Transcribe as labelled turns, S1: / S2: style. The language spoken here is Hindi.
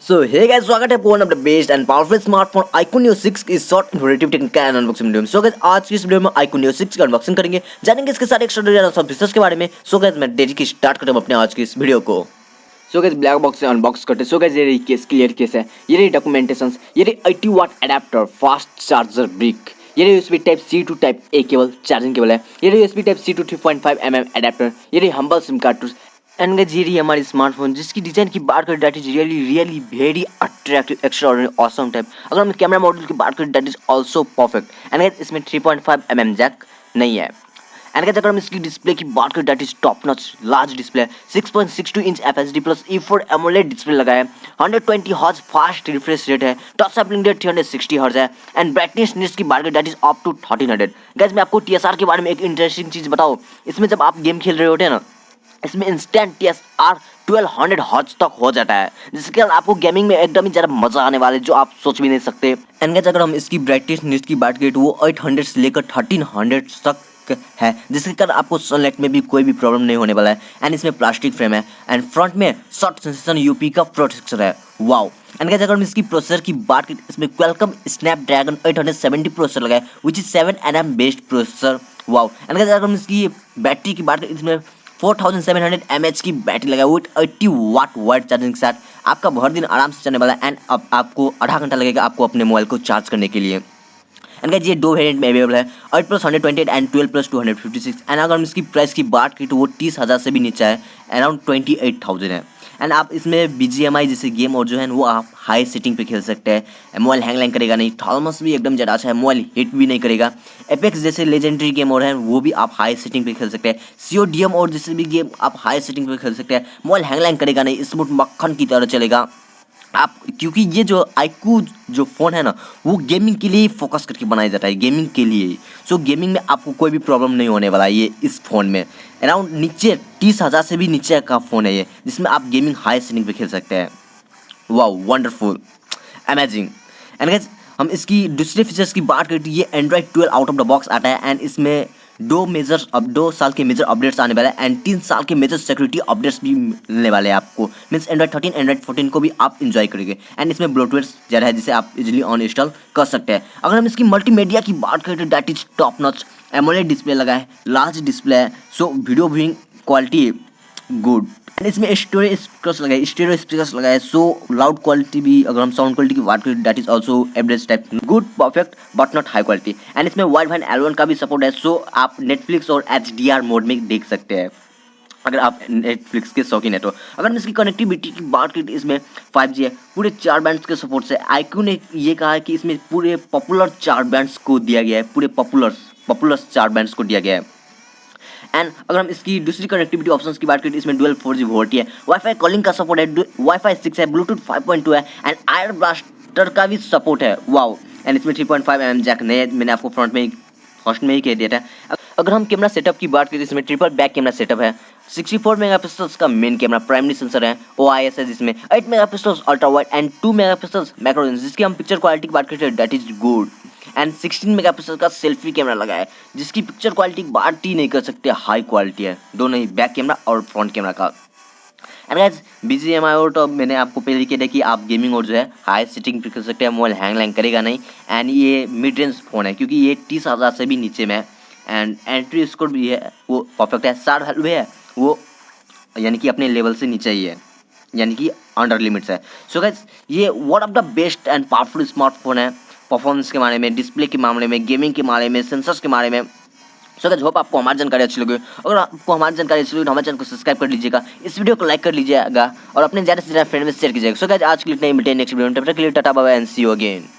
S1: सो हे गाइस, स्वागत है one of the best and powerful smartphone iQOO Neo 6 की short informative technical and unboxing video में। सो गाइस, आज की इस वीडियो में iQOO Neo 6 का अनबॉक्सिंग करेंगे, जानेंगे इसके सारे एक्स्ट्रा सब फीचर्स के बारे में। सो गाइस, मैं देरी की स्टार्ट करता हूं अपने आज की इस वीडियो को। सो गाइस, ब्लैक बॉक्स से अनबॉक्स करते हैं। सो गाइस, ये रही केस, क्लियर केस है, ये रही डॉक्यूमेंटेशंस, ये रही 80 watt adapter, fast charger brick, ये रही USB type C to type A cable, charging cable है, ये रही USB type C to 3.5 mm adapter, ये रही humble sim card and guys, ये रही हमारी स्मार्टफोन जिसकी डिजाइन की बात करें that is really very attractive, extraordinary, awesome type. अगर हम कैमरा मॉडल की बात करें that is also perfect and guys, इसमें 3.5 mm जैक नहीं है। एंड गाइस, अगर हम इसकी डिस्प्ले की बात करें that is top notch large display, 6.62 inch FHD plus E4 AMOLED display लगा है, 120 हर्ट्ज फास्ट रिफ्रेश रेट है, टच सैंपलिंग रेट 360 हर्ट्ज है एंड ब्राइटनेस की बात करें that is up to 1300। Guys, मैं आपको TSR के बारे में एक इंटरेस्टिंग चीज बताऊं। इसमें जब आप गेम खेल रहे होते हैं ना, इसमें इंस्टेंट TSR 1200 हर्ट्ज तक हो जाता है, जिसके कारण आपको गेमिंग में एकदम ही ज़्यादा मजा आने वाला है, जो आप सोच भी नहीं सकते। एंड गाइस, अगर हम इसकी ब्राइटनेस की बात करें तो वो 800 से लेकर 1300 तक है, जिसके कारण आपको सनलाइट में भी कोई भी प्रॉब्लम नहीं होने वाला है। एंड इसमें प्लास्टिक फ्रेम है एंड फ्रंट में शॉर्ट सेंसेशन UP का प्रोटेक्टर है। वाओ। एंड गाइस, अगर हम इसकी प्रोसेसर की बात करें, इसमें क्वालकॉम स्नैपड्रैगन 870 प्रोसेसर लगा है, which is 7 nm based processor. Wow. And guys, अगर हम इसकी बैटरी की बात करें, इसमें 4700 mAh की बैटरी लगा है विद 80 वाट वाइड चार्जिंग के साथ। आपका भर दिन आराम से चलने वाला है एंड अब आपको आधा घंटा लगेगा आपको अपने मोबाइल को चार्ज करने के लिए। एंड गाइस, ये दो वेरिएंट में अवेलेबल है, 8 प्लस 128 एंड 12 प्लस 256। एंड अगर हम इसकी प्राइस की बात करें तो वो 30,000 से भी नीचे है, अराउंड 28,000 है। एंड आप इसमें BGMI जैसे गेम और जो है वो आप हाई सेटिंग पे खेल सकते हैं। मोबाइल हैंग करेगा नहीं, थर्मस भी एकदम ज़्यादा अच्छा है, मोबाइल हीट भी नहीं करेगा। एपेक्स जैसे लेजेंडरी गेम और है वो भी आप हाई सेटिंग पे खेल सकते हैं। CODM और जैसे भी गेम आप हाई सेटिंग पे खेल सकते हैं। मोबाइल हैंग करेगा नहीं, स्मूथ मक्खन की तरह चलेगा आप, क्योंकि ये जो iQOO जो फ़ोन है ना, वो गेमिंग के लिए फोकस करके बनाया जाता है, गेमिंग के लिए। सो गेमिंग में आपको कोई भी प्रॉब्लम नहीं होने वाला है ये इस फ़ोन में। अराउंड नीचे 30,000 से भी नीचे का फ़ोन है ये, जिसमें आप गेमिंग हाई सेटिंग पे खेल सकते हैं। Wow, wonderful, amazing. And guys, हम इसकी दूसरे फीचर्स की बात करें तो ये Android 12 out of the box आता है एंड इसमें 2 साल के मेजर अपडेट्स आने वाले हैं एंड 3 साल के मेजर सिक्योरिटी अपडेट्स भी मिलने वाले हैं आपको। मीन्स Android 13, Android 14 को भी आप इंजॉय करेंगे। एंड इसमें ब्लूटूथ ज़्यादा है जिसे आप इजीली ऑन इंस्टॉल कर सकते हैं। अगर हम इसकी मल्टीमीडिया की बात करें तो that is top notch, AMOLED display लगा है, लार्ज डिस्प्ले है, so video viewing quality good. And इसमें स्टोरेज स्पीकर्स लगाए, स्टीरियो स्पीकर्स लगाए, सो लाउड क्वालिटी भी, अगर हम साउंड क्वालिटी की बात करें that is also average type, good, perfect but not high quality. And इसमें वाइड L1 का भी सपोर्ट है, सो आप नेटफ्लिक्स और HDR मोड में देख सकते हैं अगर आप नेटफ्लिक्स के शौकीन है तो। अगर हम इसकी कनेक्टिविटी की बात करें, इसमें 5G है, पूरे 4 बैंड्स के सपोर्ट से। iQOO ने ये कहा है कि इसमें पूरे पॉपुलर 4 बैंड्स को दिया गया है, पूरे पॉपुलर 4 बैंड्स को दिया गया है। एंड अगर हम इसकी दूसरी कनेक्टिविटी ऑप्शंस की बात करें, इसमें डुअल 4G वोल्टी है, वाईफाई कॉलिंग का सपोर्ट है, वाईफाई 6 है, ब्लूटूथ 5.2 है एंड आयर ब्लास्टर का भी सपोर्ट है। वाओ। एंड इसमें 3.5 mm जैक नहीं है, मैंने आपको फर्स्ट में ही कह दिया था। अगर हम कैमरा सेटअप की बात करें, इसमें ट्रिपल बैक कैमरा सेटअप है, 64 मेगापिक्सल्स का मेन कैमरा, प्राइमरी सेंसर है, OIS है, जिसमें 8 megapixels ultra wide and 2 megapixels macro lens, जिसकी हम पिक्चर क्वालिटी की बात करते हैं that is good. And 16 megapixel का सेल्फी कैमरा लगा है, जिसकी पिक्चर क्वालिटी बात ही नहीं कर सकते, हाई क्वालिटी है दोनों ही, बैक कैमरा और फ्रंट कैमरा का। एंड गाइस, BGMI और तो मैंने आपको पहले कह दिया कि आप गेमिंग और जो है हाई सेटिंग पे कर सकते हैं, मोबाइल हैंग करेगा नहीं। एंड ये मिड रेंज फ़ोन है क्योंकि ये 30,000 से भी नीचे में है एंड एंट्री स्कोर भी है वो परफेक्ट है, 60 वैल्यू है वो, यानी कि अपने लेवल से नीचे ही है, यानी कि अंडर लिमिट्स है। सो गाइस, ये one of the best and powerful smartphone है, परफॉर्मेंस के मामले में, डिस्प्ले के मामले में, गेमिंग के मामले में, सेंसर्स के मामले में। सो गाइस, होप आपको हमारी जानकारी अच्छी लगी। अगर आपको हमारी जानकारी अच्छी लगी तो हमारे चैनल को सब्सक्राइब कर लीजिएगा, इस वीडियो को लाइक कर लीजिएगा और अपने ज़्यादा से ज़्यादा फ्रेंड में शेयर कीजिएगा। सो गाइस, आज के लिए इतना ही, मिलते हैं नेक्स्ट वीडियो में, तब तक के लिए tata bye bye and see you again.